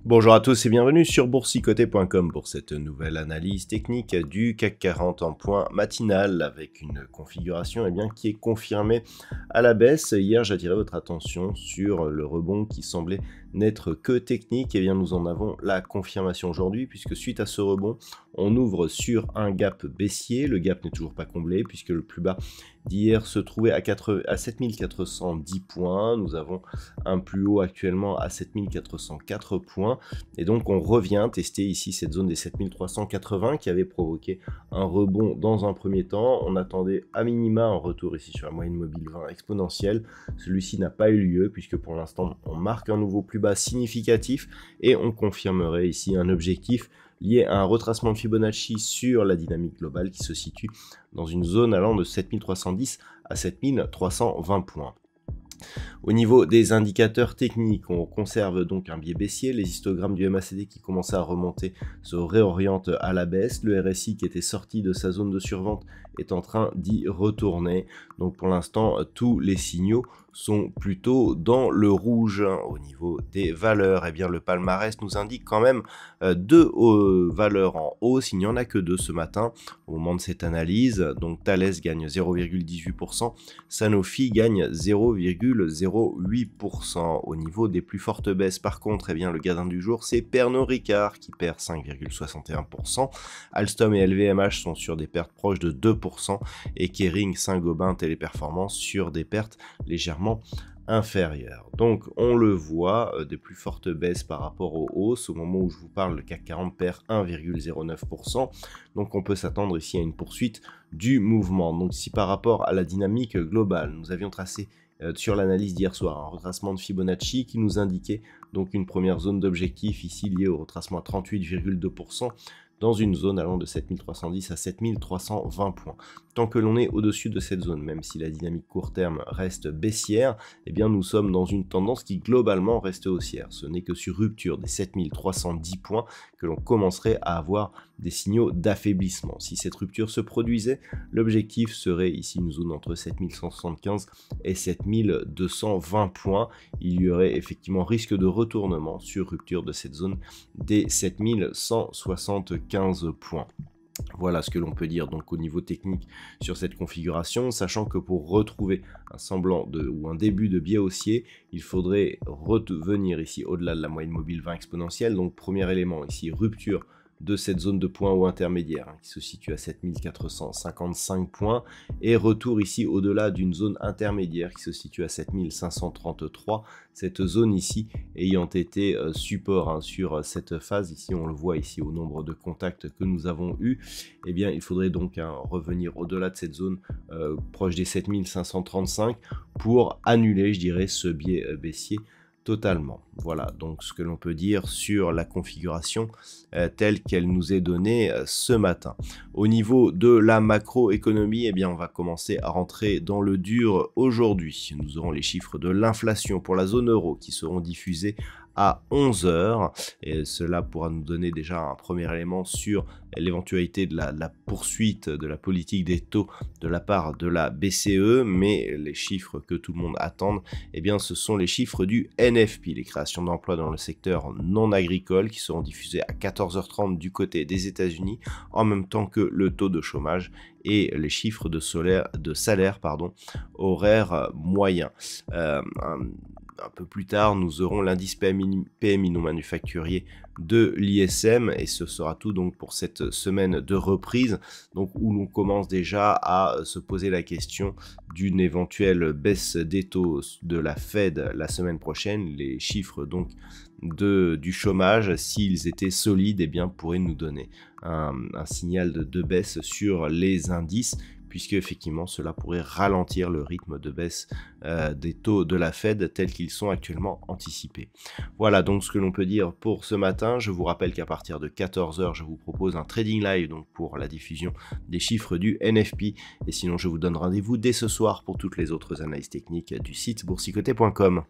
Bonjour à tous et bienvenue sur boursicoté.com pour cette nouvelle analyse technique du CAC 40 en point matinal avec une configuration qui est confirmée à la baisse. Hier, j'attirais votre attention sur le rebond qui semblait n'être que technique. Nous en avons la confirmation aujourd'hui puisque suite à ce rebond, on ouvre sur un gap baissier. Le gap n'est toujours pas comblé puisque le plus bas d'hier se trouvait à 7410 points. Nous avons un plus haut actuellement à 7404 points. Et donc on revient tester ici cette zone des 7380 qui avait provoqué un rebond dans un premier temps. On attendait à minima un retour ici sur la moyenne mobile 20 exponentielle. Celui-ci n'a pas eu lieu puisque pour l'instant on marque un nouveau plus bas significatif et on confirmerait ici un objectif lié à un retracement de Fibonacci sur la dynamique globale qui se situe dans une zone allant de 7310 à 7320 points. Au niveau des indicateurs techniques, on conserve donc un biais baissier. Les histogrammes du MACD qui commençaient à remonter se réorientent à la baisse. Le RSI qui était sorti de sa zone de survente est en train d'y retourner. Donc pour l'instant, tous les signaux sont plutôt dans le rouge. Au niveau des valeurs, le palmarès nous indique quand même deux valeurs en hausse. Il n'y en a que deux ce matin au moment de cette analyse. Donc Thales gagne 0,18%, Sanofi gagne 0,08%. Au niveau des plus fortes baisses par contre, le gadin du jour c'est Pernod Ricard qui perd 5,61%. Alstom et LVMH sont sur des pertes proches de 2% et Kering, Saint-Gobain, Téléperformance sur des pertes légèrement inférieures. Donc on le voit, des plus fortes baisses par rapport aux hausses. Au moment où je vous parle, le CAC 40 perd 1,09%. Donc on peut s'attendre ici à une poursuite du mouvement. Donc si par rapport à la dynamique globale, nous avions tracé sur l'analyse d'hier soir un retracement de Fibonacci qui nous indiquait donc une première zone d'objectif ici liée au retracement à 38,2%. dans une zone allant de 7310 à 7320 points. Tant que l'on est au-dessus de cette zone, même si la dynamique court terme reste baissière, nous sommes dans une tendance qui globalement reste haussière. Ce n'est que sur rupture des 7310 points que l'on commencerait à avoir des signaux d'affaiblissement. Si cette rupture se produisait, l'objectif serait ici une zone entre 7175 et 7220 points. Il y aurait effectivement risque de retournement sur rupture de cette zone des 7175 points. Voilà ce que l'on peut dire donc au niveau technique sur cette configuration, sachant que pour retrouver un semblant ou un début de biais haussier, il faudrait revenir ici au-delà de la moyenne mobile 20 exponentielle. Donc premier élément ici, rupture de cette zone de point haut intermédiaire qui se situe à 7455 points et retour ici au-delà d'une zone intermédiaire qui se situe à 7533, cette zone ici ayant été support sur cette phase. Ici on le voit ici au nombre de contacts que nous avons eu, il faudrait donc revenir au-delà de cette zone proche des 7535 pour annuler, je dirais, ce biais baissier totalement. Voilà donc ce que l'on peut dire sur la configuration telle qu'elle nous est donnée ce matin. Au niveau de la macroéconomie, on va commencer à rentrer dans le dur aujourd'hui. Nous aurons les chiffres de l'inflation pour la zone euro qui seront diffusés à 11 h et cela pourra nous donner déjà un premier élément sur l'éventualité de la poursuite de la politique des taux de la part de la BCE, mais les chiffres que tout le monde attend, ce sont les chiffres du NFP, les créations d'emplois dans le secteur non agricole qui seront diffusés à 14 h 30 du côté des États-Unis, en même temps que le taux de chômage et les chiffres de salaire horaire moyen. Un peu plus tard, nous aurons l'indice PMI non manufacturier de l'ISM et ce sera tout donc pour cette semaine de reprise, donc où l'on commence déjà à se poser la question d'une éventuelle baisse des taux de la Fed la semaine prochaine. Les chiffres donc du chômage, s'ils étaient solides, pourraient nous donner un signal de baisse sur les indices, puisque effectivement cela pourrait ralentir le rythme de baisse des taux de la Fed tels qu'ils sont actuellement anticipés. Voilà donc ce que l'on peut dire pour ce matin. Je vous rappelle qu'à partir de 14 h, je vous propose un trading live donc pour la diffusion des chiffres du NFP, et sinon je vous donne rendez-vous dès ce soir pour toutes les autres analyses techniques du site boursicoté.com.